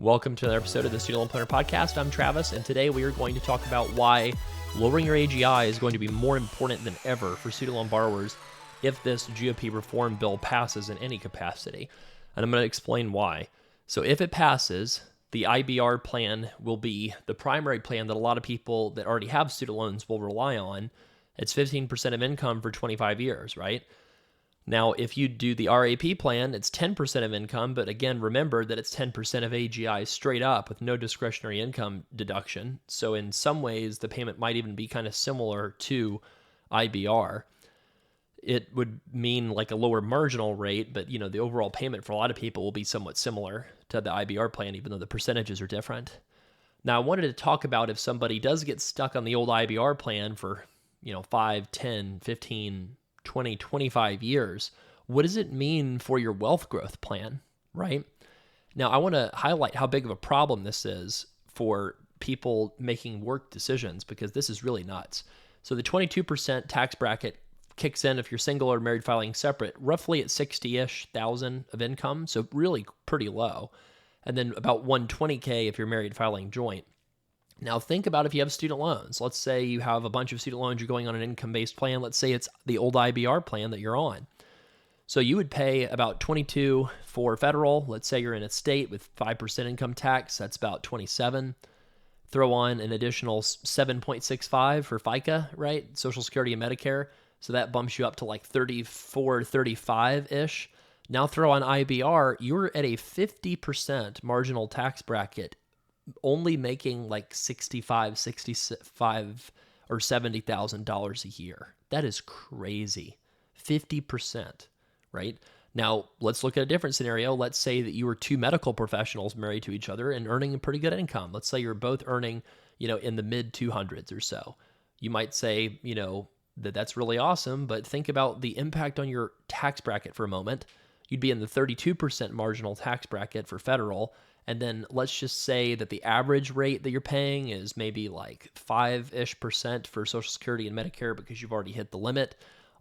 Welcome to another episode of the Student Loan Planner Podcast. I'm Travis, and today we are going to talk about why lowering your AGI is going to be more important than ever for student loan borrowers if this GOP reform bill passes in any capacity. And I'm going to explain why. So if it passes, the IBR plan will be the primary plan that a lot of people that already have student loans will rely on. It's 15% of income for 25 years, right? Now, if you do the RAP plan, it's 10% of income, but again, remember that it's 10% of AGI straight up with no discretionary income deduction. So in some ways, the payment might even be kind of similar to IBR. It would mean like a lower marginal rate, but the overall payment for a lot of people will be somewhat similar to the IBR plan, even though the percentages are different. Now, I wanted to talk about if somebody does get stuck on the old IBR plan for 5, 10, 15, 20, 25 years, what does it mean for your wealth growth plan, right? Now, I want to highlight how big of a problem this is for people making work decisions because this is really nuts. So the 22% tax bracket kicks in if you're single or married filing separate, roughly at 60-ish thousand of income, so really pretty low. And then about 120K if you're married filing joint. Now think about if you have student loans. Let's say you have a bunch of student loans, you're going on an income-based plan. Let's say it's the old IBR plan that you're on. So you would pay about 22 for federal. Let's say you're in a state with 5% income tax. That's about 27. Throw on an additional 7.65 for FICA, right? Social Security and Medicare. So that bumps you up to like 34, 35-ish. Now throw on IBR, you're at a 50% marginal tax bracket, only making like $65 or $70,000 a year. That is crazy. 50%, right? Now, let's look at a different scenario. Let's say that you were two medical professionals married to each other and earning a pretty good income. Let's say you're both earning, in the mid 200s or so. You might say, that's really awesome, but think about the impact on your tax bracket for a moment. You'd be in the 32% marginal tax bracket for federal. And then let's just say that the average rate that you're paying is maybe like 5-ish% for Social Security and Medicare because you've already hit the limit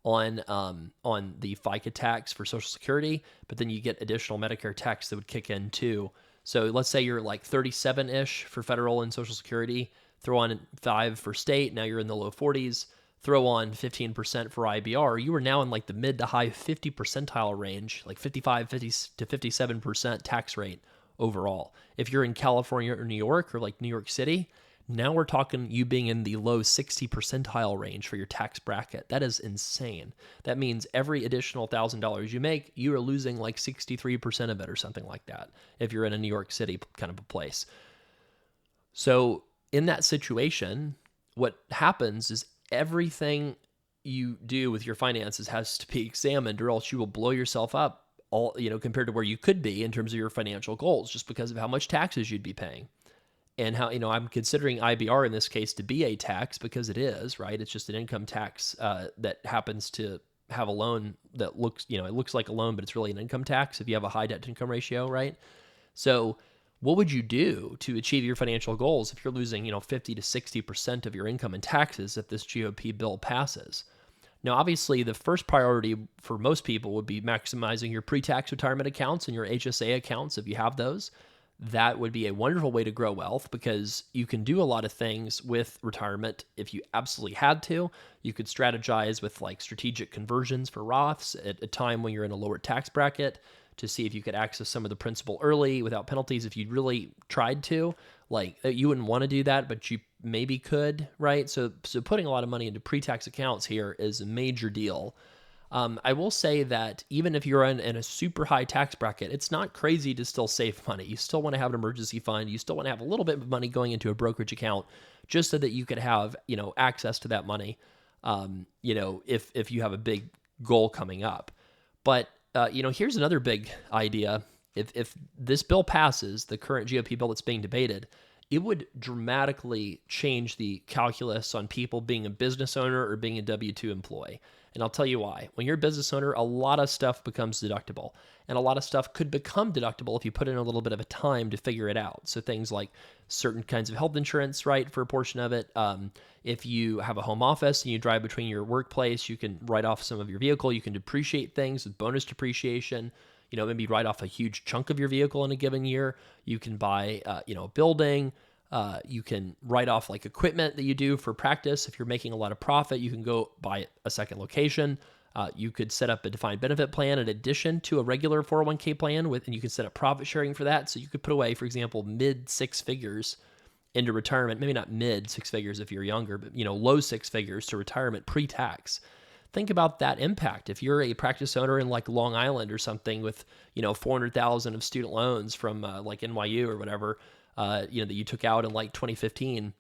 on the FICA tax for Social Security, but then you get additional Medicare tax that would kick in too. So let's say you're like 37-ish for federal and Social Security, throw on 5 for state, now you're in the low 40s, throw on 15% for IBR, you are now in like the mid to high 50 percentile range, like 55, 50 to 57% tax rate overall. If you're in California or New York or like New York City, now we're talking you being in the low 60 percentile range for your tax bracket. That is insane. That means every additional $1,000 you make, you are losing like 63% of it or something like that if you're in a New York City kind of a place. So in that situation, what happens is everything you do with your finances has to be examined or else you will blow yourself up all compared to where you could be in terms of your financial goals just because of how much taxes you'd be paying. And how, I'm considering IBR in this case to be a tax because it is, right? It's just an income tax that happens to have a loan that looks, it looks like a loan, but it's really an income tax if you have a high debt to income ratio, right? So what would you do to achieve your financial goals if you're losing, 50 to 60% of your income in taxes if this GOP bill passes? Now, obviously, the first priority for most people would be maximizing your pre-tax retirement accounts and your HSA accounts if you have those. That would be a wonderful way to grow wealth because you can do a lot of things with retirement if you absolutely had to. You could strategize with like strategic conversions for Roths at a time when you're in a lower tax bracket to see if you could access some of the principal early without penalties if you really tried to. Like you wouldn't want to do that, but you maybe could, right? So putting a lot of money into pre-tax accounts here is a major deal. I will say that even if you're in a super high tax bracket, it's not crazy to still save money. You still want to have an emergency fund. You still want to have a little bit of money going into a brokerage account just so that you could have, access to that money, if you have a big goal coming up. But, here's another big idea. If this bill passes, the current GOP bill that's being debated, it would dramatically change the calculus on people being a business owner or being a W-2 employee. And I'll tell you why. When you're a business owner, a lot of stuff becomes deductible. And a lot of stuff could become deductible if you put in a little bit of a time to figure it out. So things like certain kinds of health insurance, right, for a portion of it. If you have a home office and you drive between your workplace, you can write off some of your vehicle. You can depreciate things with bonus depreciation. maybe write off a huge chunk of your vehicle in a given year. You can buy, a building. You can write off like equipment that you do for practice. If you're making a lot of profit, you can go buy a second location. You could set up a defined benefit plan in addition to a regular 401k plan and you can set up profit sharing for that. So you could put away, for example, mid six figures into retirement, maybe not mid six figures if you're younger, but low six figures to retirement pre-tax. Think about that impact. If you're a practice owner in like Long Island or something with 400,000 of student loans from like NYU or whatever, that you took out in like 2015,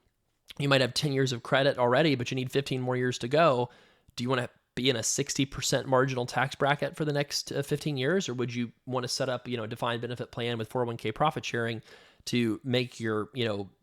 you might have 10 years of credit already, but you need 15 more years to go. Do you want to be in a 60% marginal tax bracket for the next 15 years? Or would you want to set up, a defined benefit plan with 401k profit sharing to make your,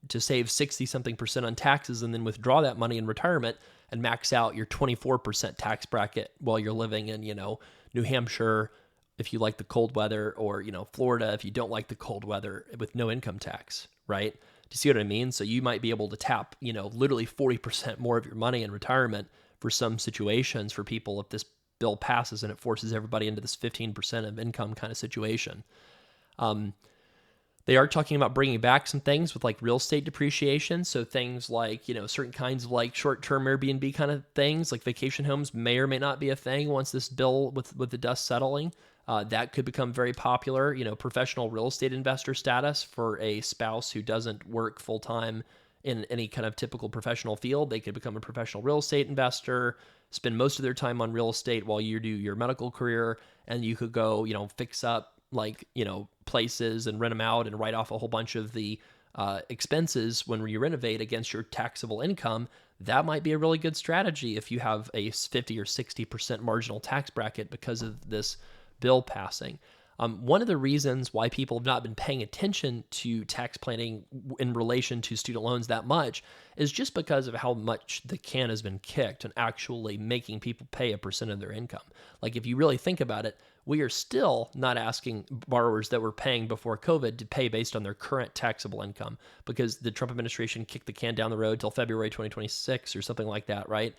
to save 60 something percent on taxes and then withdraw that money in retirement and max out your 24% tax bracket while you're living in, New Hampshire, if you like the cold weather, or, Florida, if you don't like the cold weather, with no income tax, right? Do you see what I mean? So you might be able to tap, literally 40% more of your money in retirement for some situations for people if this bill passes and it forces everybody into this 15% of income kind of situation. They are talking about bringing back some things with like real estate depreciation. So things like, certain kinds of like short-term Airbnb kind of things, like vacation homes may or may not be a thing once this bill with the dust settling. That could become very popular. Professional real estate investor status for a spouse who doesn't work full-time in any kind of typical professional field. They could become a professional real estate investor, spend most of their time on real estate while you do your medical career, and you could go, fix up like, places and rent them out and write off a whole bunch of the expenses when you renovate against your taxable income. That might be a really good strategy if you have a 50 or 60% marginal tax bracket because of this bill passing. One of the reasons why people have not been paying attention to tax planning in relation to student loans that much is just because of how much the can has been kicked and actually making people pay a percent of their income. Like if you really think about it, we are still not asking borrowers that were paying before COVID to pay based on their current taxable income, because the Trump administration kicked the can down the road till February 2026 or something like that, right?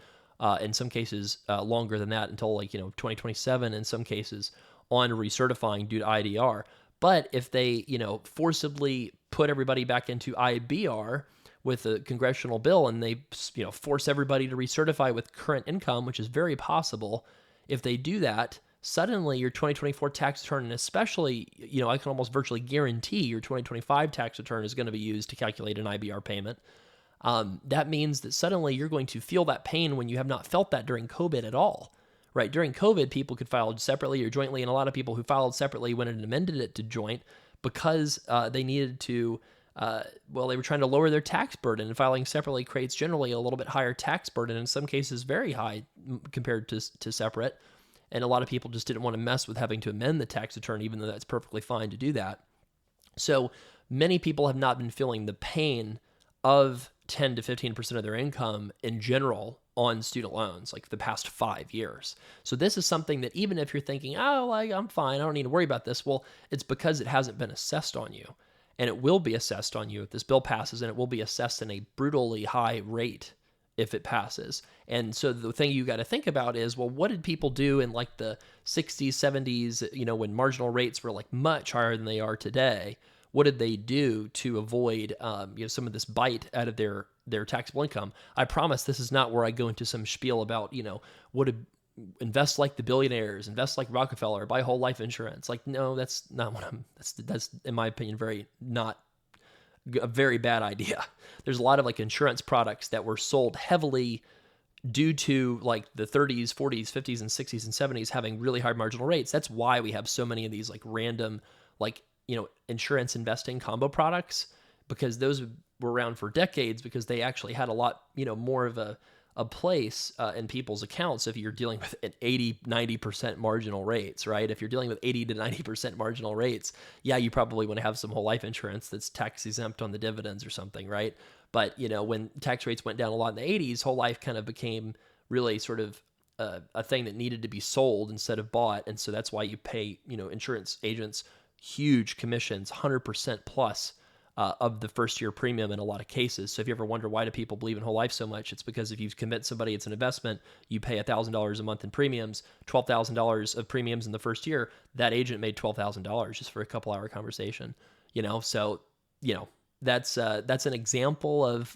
In some cases, longer than that, until 2027 in some cases, on recertifying due to IDR. But if they, forcibly put everybody back into IBR with a congressional bill and they, force everybody to recertify with current income, which is very possible, if they do that, suddenly your 2024 tax return, and especially, I can almost virtually guarantee your 2025 tax return is going to be used to calculate an IBR payment. That means that suddenly you're going to feel that pain when you have not felt that during COVID at all. Right? During COVID, people could file separately or jointly, and a lot of people who filed separately went and amended it to joint because they needed to, they were trying to lower their tax burden, and filing separately creates generally a little bit higher tax burden, in some cases very high compared to separate, and a lot of people just didn't want to mess with having to amend the tax return, even though that's perfectly fine to do that. So many people have not been feeling the pain of 10 to 15% of their income in general on student loans, like the past 5 years. So this is something that even if you're thinking, I'm fine, I don't need to worry about this. Well, it's because it hasn't been assessed on you, and it will be assessed on you if this bill passes, and it will be assessed in a brutally high rate if it passes. And so the thing you got to think about is, well, what did people do in like the 60s, 70s, when marginal rates were like much higher than they are today? What did they do to avoid some of this bite out of their taxable income? I promise this is not where I go into some spiel about, what to invest like the billionaires, invest like Rockefeller, buy whole life insurance. Like, no, that's not what that's in my opinion, a very bad idea. There's a lot of like insurance products that were sold heavily due to like the 30s, 40s, 50s, and 60s and 70s having really high marginal rates. That's why we have so many of these like random, like, insurance investing combo products, because those were around for decades because they actually had a lot, more of a place in people's accounts if you're dealing with an 80, 90% marginal rates, right? If you're dealing with 80 to 90% marginal rates, yeah, you probably want to have some whole life insurance that's tax exempt on the dividends or something, right? But, when tax rates went down a lot in the 80s, whole life kind of became really sort of a thing that needed to be sold instead of bought. And so that's why you pay, insurance agents huge commissions, 100% plus of the first year premium in a lot of cases. So if you ever wonder why do people believe in whole life so much, it's because if you convince somebody it's an investment, you pay $1,000 a month in premiums, $12,000 of premiums in the first year, that agent made $12,000 just for a couple hour conversation, So, that's an example of,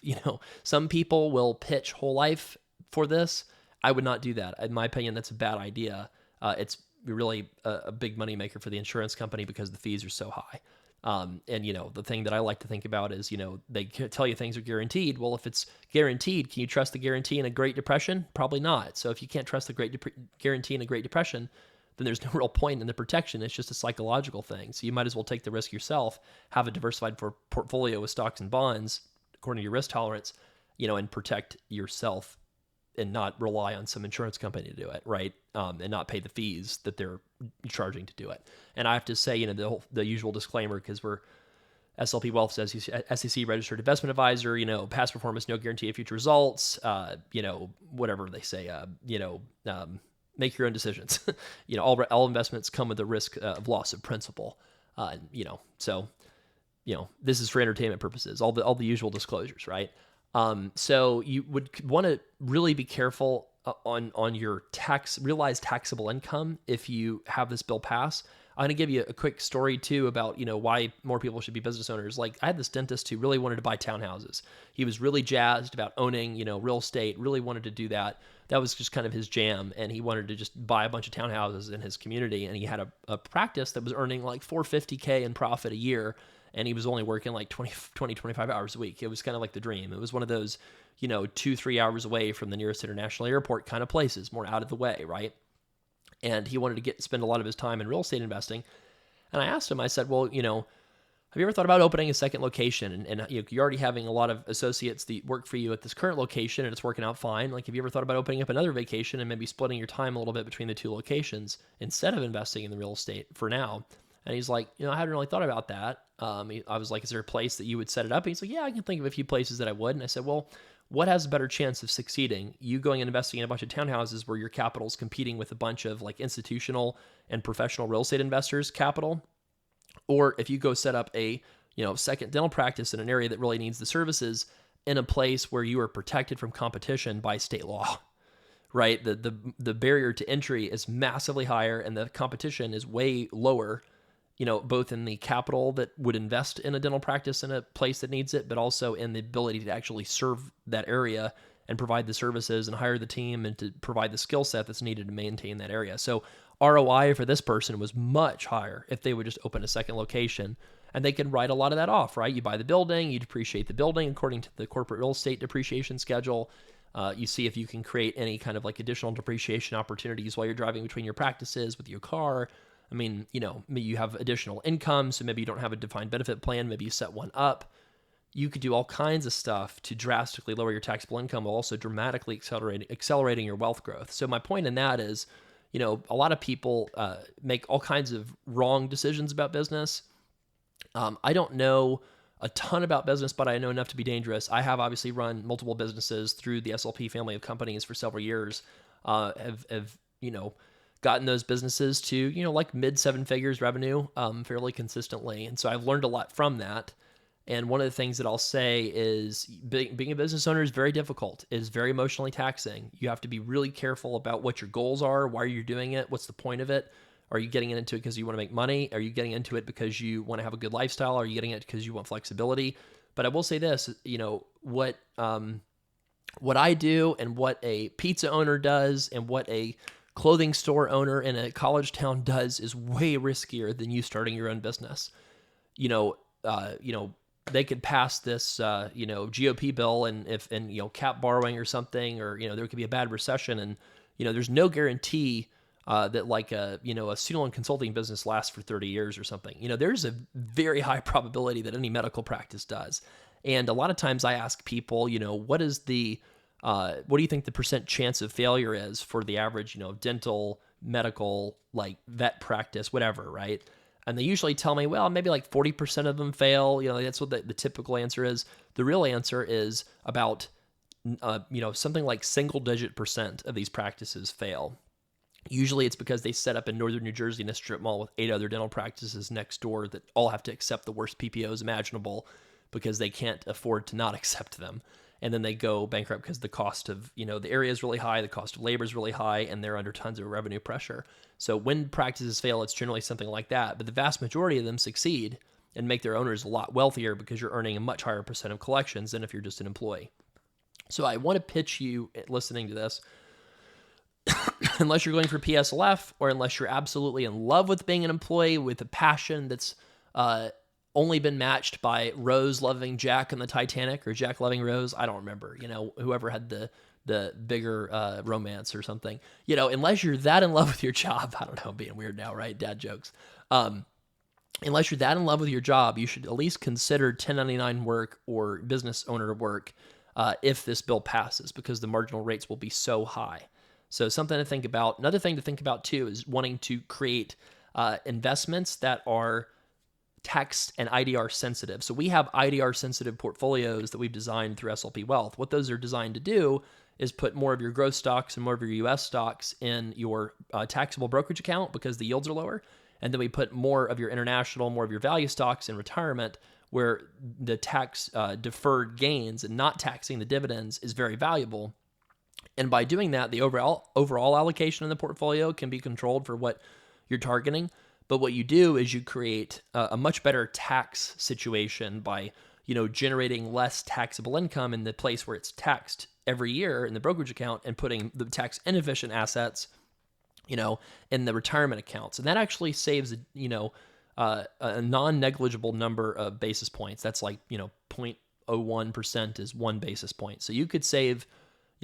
some people will pitch whole life for this. I would not do that. In my opinion, that's a bad idea. It's really a big money maker for the insurance company because the fees are so high. And, the thing that I like to think about is, they tell you things are guaranteed. Well, if it's guaranteed, can you trust the guarantee in a Great Depression? Probably not. So if you can't trust the guarantee in a Great Depression, then there's no real point in the protection. It's just a psychological thing. So you might as well take the risk yourself, have a diversified portfolio with stocks and bonds according to your risk tolerance, and protect yourself and not rely on some insurance company to do it, right? And not pay the fees that they're charging to do it. And I have to say, the usual disclaimer, because we're SLP Wealth says SEC registered investment advisor, past performance, no guarantee of future results, whatever they say, make your own decisions. All investments come with the risk of loss of principal. So this is for entertainment purposes, all the usual disclosures, right? So you would want to really be careful on your realized taxable income if you have this bill pass. I'm going to give you a quick story too about, why more people should be business owners. Like I had this dentist who really wanted to buy townhouses. He was really jazzed about owning, real estate, really wanted to do that. That was just kind of his jam. And he wanted to just buy a bunch of townhouses in his community. And he had a practice that was earning like $450K in profit a year. And he was only working like 25 hours a week. It was kind of like the dream. It was one of those, 2-3 hours away from the nearest international airport kind of places, more out of the way, right? And he wanted to spend a lot of his time in real estate investing. And I asked him, I said, well, have you ever thought about opening a second location? And you're already having a lot of associates that work for you at this current location and it's working out fine. Like, have you ever thought about opening up another vacation and maybe splitting your time a little bit between the two locations instead of investing in the real estate for now? And he's like, I hadn't really thought about that. I was like, is there a place that you would set it up? And he's like, yeah, I can think of a few places that I would. And I said, well, what has a better chance of succeeding? You going and investing in a bunch of townhouses where your capital is competing with a bunch of like institutional and professional real estate investors' capital? Or if you go set up a, second dental practice in an area that really needs the services in a place where you are protected from competition by state law, right? The barrier to entry is massively higher and the competition is way lower, both in the capital that would invest in a dental practice in a place that needs it, but also in the ability to actually serve that area and provide the services and hire the team and to provide the skill set that's needed to maintain that area. So ROI for this person was much higher if they would just open a second location, and they can write a lot of that off, right? You buy the building, you depreciate the building according to the corporate real estate depreciation schedule. You see if you can create any kind of like additional depreciation opportunities while you're driving between your practices with your car. I mean, maybe you have additional income, so maybe you don't have a defined benefit plan. Maybe you set one up. You could do all kinds of stuff to drastically lower your taxable income while also dramatically accelerating your wealth growth. So my point in that is, a lot of people make all kinds of wrong decisions about business. I don't know a ton about business, but I know enough to be dangerous. I have obviously run multiple businesses through the SLP family of companies for several years. Have gotten those businesses to, like mid 7 figures revenue fairly consistently. And so I've learned a lot from that. And one of the things that I'll say is being a business owner is very difficult. It is very emotionally taxing. You have to be really careful about what your goals are, why you're doing it, what's the point of it. Are you getting into it because you want to make money? Are you getting into it because you want to have a good lifestyle? Are you getting it because you want flexibility? But I will say this, what I do and what a pizza owner does and what a clothing store owner in a college town does is way riskier than you starting your own business. They could pass this, GOP bill and cap borrowing or something, or, there could be a bad recession and, there's no guarantee that like a student loan consulting business lasts for 30 years or something. There's a very high probability that any medical practice does. And a lot of times I ask people, what do you think the percent chance of failure is for the average, dental, medical, like vet practice, whatever, right? And they usually tell me, well, maybe like 40% of them fail. That's what the typical answer is. The real answer is about, something like single-digit % of these practices fail. Usually it's because they set up in northern New Jersey in a strip mall with 8 other dental practices next door that all have to accept the worst PPOs imaginable. because they can't afford to not accept them. And then they go bankrupt because the cost of, the area is really high, the cost of labor is really high, and they're under tons of revenue pressure. So when practices fail, it's generally something like that. But the vast majority of them succeed and make their owners a lot wealthier because you're earning a much higher percent of collections than if you're just an employee. So I want to pitch you, listening to this, unless you're going for PSLF or unless you're absolutely in love with being an employee with a passion that's only been matched by Rose loving Jack in the Titanic or Jack loving Rose. I don't remember, whoever had the bigger romance or something, unless you're that in love with your job. I don't know, I'm being weird now, right? Dad jokes. Unless you're that in love with your job, you should at least consider 1099 work or business owner work if this bill passes, because the marginal rates will be so high. So something to think about. Another thing to think about too is wanting to create investments that are tax and IDR sensitive. So we have IDR sensitive portfolios that we've designed through SLP Wealth. What those are designed to do is put more of your growth stocks and more of your US stocks in your taxable brokerage account because the yields are lower. And then we put more of your international, more of your value stocks in retirement, where the tax deferred gains and not taxing the dividends is very valuable. And by doing that, the overall allocation in the portfolio can be controlled for what you're targeting. But what you do is you create a much better tax situation by, generating less taxable income in the place where it's taxed every year in the brokerage account and putting the tax inefficient assets, in the retirement accounts. And that actually saves, a non-negligible number of basis points. That's like, 0.01% is 1 basis point. So you could save,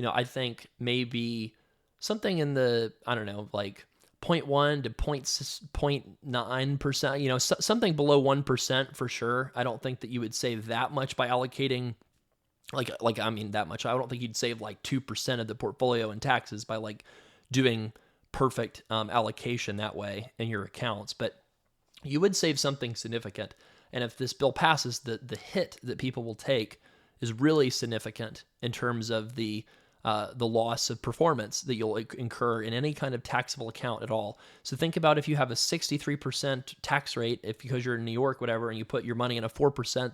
I think maybe something in the, like 0.1 to 0.9%, something below 1% for sure. I don't think that you would save that much by allocating that much. I don't think you'd save like 2% of the portfolio in taxes by like doing perfect allocation that way in your accounts, but you would save something significant. And if this bill passes, the hit that people will take is really significant in terms of the loss of performance that you'll incur in any kind of taxable account at all. So think about if you have a 63% tax rate, because you're in New York, whatever, and you put your money in a 4%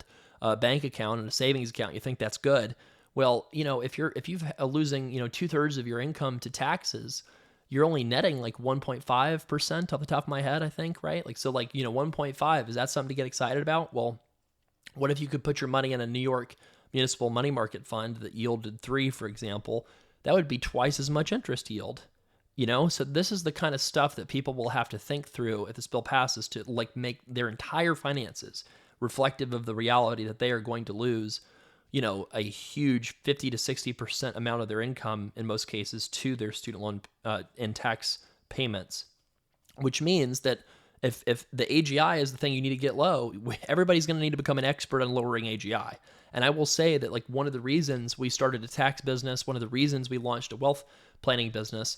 bank account and a savings account, you think that's good. Well, if you're losing 2/3 of your income to taxes, you're only netting like 1.5% off the top of my head, I think, right? 1.5, is that something to get excited about? Well, what if you could put your money in a New York municipal money market fund that yielded 3, for example? That would be twice as much interest yield, So this is the kind of stuff that people will have to think through if this bill passes to make their entire finances reflective of the reality that they are going to lose a huge 50 to 60% amount of their income in most cases to their student loan and tax payments, which means that if the AGI is the thing you need to get low, everybody's going to need to become an expert on lowering AGI. And I will say that one of the reasons we started a tax business, one of the reasons we launched a wealth planning business,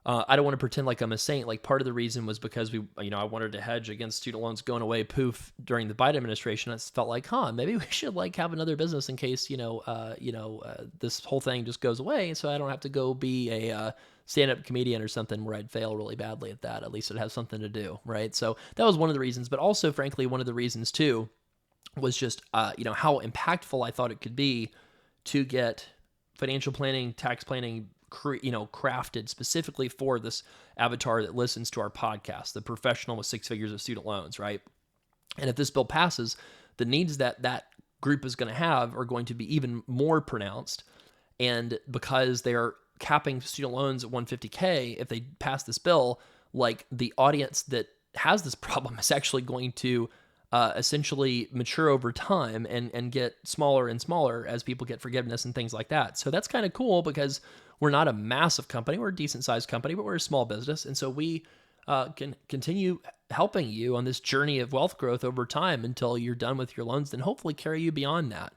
I don't want to pretend like I'm a saint. Part of the reason was because I wanted to hedge against student loans going away poof during the Biden administration. I felt like, maybe we should have another business in case, this whole thing just goes away. So I don't have to go be a stand-up comedian or something where I'd fail really badly at that. At least it has something to do, right? So that was one of the reasons. But also, frankly, one of the reasons too was just, how impactful I thought it could be to get financial planning, tax planning, crafted specifically for this avatar that listens to our podcast, the professional with 6 figures of student loans, right? And if this bill passes, the needs that group is going to have are going to be even more pronounced. And because they are capping student loans at $150K, if they pass this bill, the audience that has this problem is actually going to essentially mature over time and get smaller and smaller as people get forgiveness and things like that. So that's kind of cool because we're not a massive company. We're a decent sized company, but we're a small business. And so we can continue helping you on this journey of wealth growth over time until you're done with your loans, and hopefully carry you beyond that.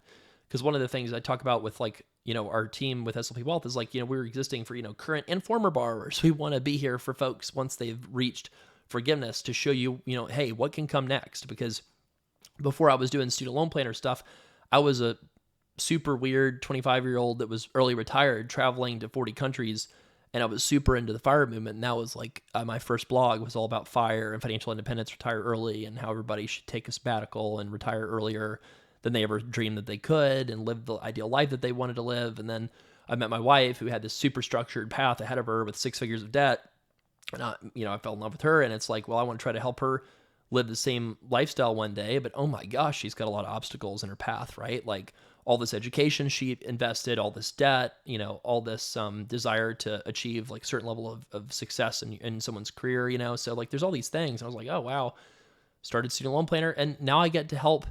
Because one of the things I talk about with our team with SLP Wealth is we're existing for, current and former borrowers. We want to be here for folks once they've reached forgiveness to show you, hey, what can come next? Because before I was doing student loan planner stuff, I was a super weird 25-year-old that was early retired, traveling to 40 countries, and I was super into the FIRE movement. And that was my first blog was all about FIRE and financial independence, retire early, and how everybody should take a sabbatical and retire earlier. than they ever dreamed that they could and live the ideal life that they wanted to live. And then I met my wife, who had this super structured path ahead of her with 6 figures of debt. And I fell in love with her, and it's like, well, I want to try to help her live the same lifestyle one day, but oh my gosh, she's got a lot of obstacles in her path, right? Like all this education she invested, all this debt, all this desire to achieve like certain level of success in someone's career, so like there's all these things. And I was like, oh wow, started Student Loan Planner, and now I get to help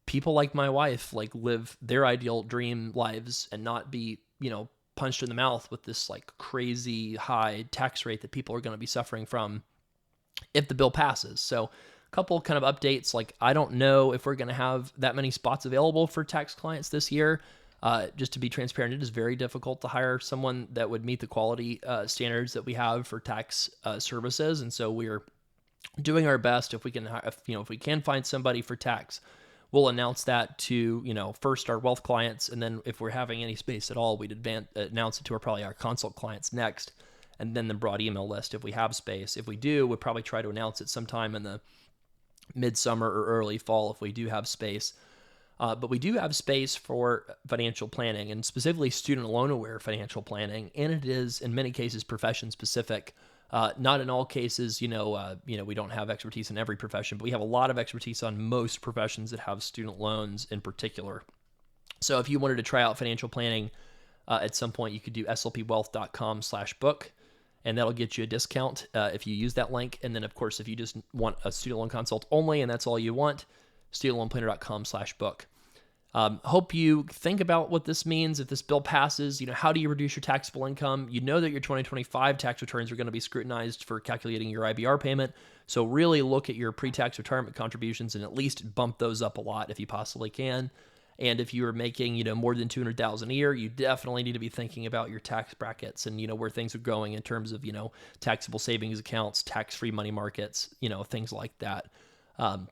people like my wife like live their ideal dream lives and not be, punched in the mouth with this like crazy high tax rate that people are going to be suffering from if the bill passes. So a couple kind of updates, like I don't know if we're going to have that many spots available for tax clients this year. Just to be transparent, it is very difficult to hire someone that would meet the quality standards that we have for tax services. And so we're doing our best. If we can find somebody for tax, we'll announce that to, first our wealth clients. And then if we're having any space at all, we'd announce it to probably our consult clients next. And then the broad email list if we have space. If we do, we'll probably try to announce it sometime in the midsummer or early fall if we do have space. But we do have space for financial planning, and specifically student loan aware financial planning. And it is in many cases profession specific. Not in all cases, we don't have expertise in every profession, but we have a lot of expertise on most professions that have student loans in particular. So if you wanted to try out financial planning at some point, you could do slpwealth.com/book, and that'll get you a discount if you use that link. And then, of course, if you just want a student loan consult only and that's all you want, studentloanplanner.com/book. Hope you think about what this means. If this bill passes, how do you reduce your taxable income? You know that your 2025 tax returns are going to be scrutinized for calculating your IBR payment. So really look at your pre-tax retirement contributions and at least bump those up a lot if you possibly can. And if you are making, more than $200,000 a year, you definitely need to be thinking about your tax brackets and, where things are going in terms of, taxable savings accounts, tax-free money markets, things like that.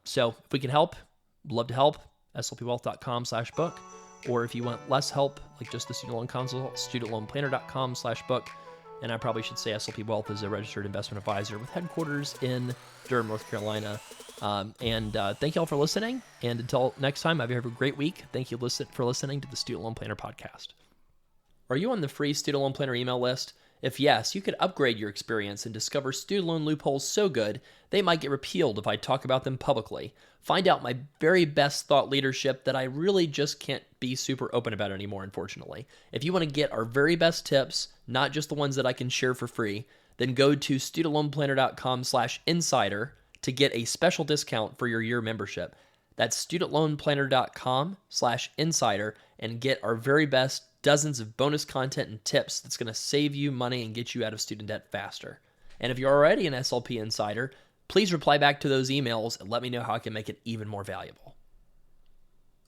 So if we can help, love to help. slpwealth.com/book, or if you want less help, like just the student loan consult, studentloanplanner.com/book. And I probably should say SLP Wealth is a registered investment advisor with headquarters in Durham, North Carolina. Thank you all for listening. And until next time, have you have a great week. Thank you for listening to the Student Loan Planner podcast. Are you on the free Student Loan Planner email list? If yes, you could upgrade your experience and discover student loan loopholes so good, they might get repealed if I talk about them publicly. Find out my very best thought leadership that I really just can't be super open about anymore, unfortunately. If you want to get our very best tips, not just the ones that I can share for free, then go to studentloanplanner.com/insider to get a special discount for your year membership. That's studentloanplanner.com/insider and get our very best dozens of bonus content and tips that's going to save you money and get you out of student debt faster. And if you're already an SLP Insider, please reply back to those emails and let me know how I can make it even more valuable.